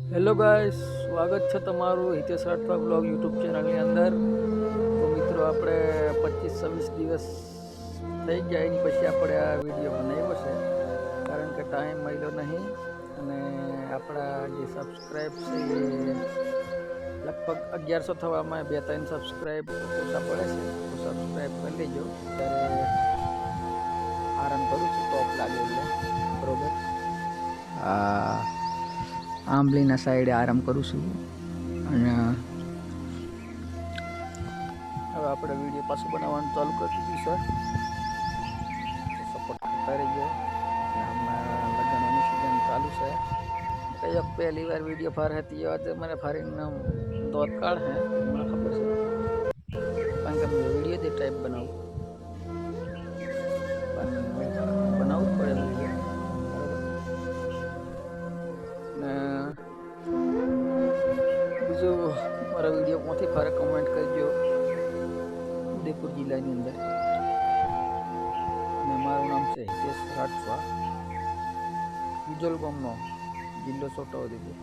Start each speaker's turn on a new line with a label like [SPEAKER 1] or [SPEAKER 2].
[SPEAKER 1] Hello guys, સ્વાગત છે તમારું હિતેશ રાઠવા બ્લોગ યુટ્યુબ ચેનલની અંદર. તો મિત્રો, આપણે 25-26 દિવસ થઈ ગયા એની પછી આપણે આ વિડીયો બનાવ્યો છે, કારણ કે ટાઈમ મળ્યો નહીં અને આપણા જે સબસ્ક્રાઈબ છે એ લગભગ 1100 થવામાં 2-3 સબસ્ક્રાઈબ ઓછા પડે છે. તો સબસ્ક્રાઈબ કરી લેજો. ત્યારે આરામ કરું છું, ટોપ લાગે એટલે બરોબર. આંબલીના સાઈડે આરામ કરું છું અને હવે આપણે વિડીયો પાછું બનાવવાનું ચાલુ કરી દીધું છે. સપોર્ટ કરતા રહીજો. હમણાં લગ્નની સિઝન ચાલુ છે. કઈ પહેલી વાર વિડીયો ફાર હતી એ વાત મને ફારીને દોત કાઢ હે મને ખબર છે, કારણ કે વિડીયો તે ટાઈપ બનાવું પણ બનાવવું જ પડે વિડીયો, બરાબર. ને બીજું, મારા વિડીયો ક્યાંથી ફારે કમેન્ટ કરજો. ઉદયપુર જિલ્લાની અંદર, અને મારું નામ છે હિતેશ રાઠવા, વિજોલ ગામનો, જિલ્લો છોટાઉદેપુર.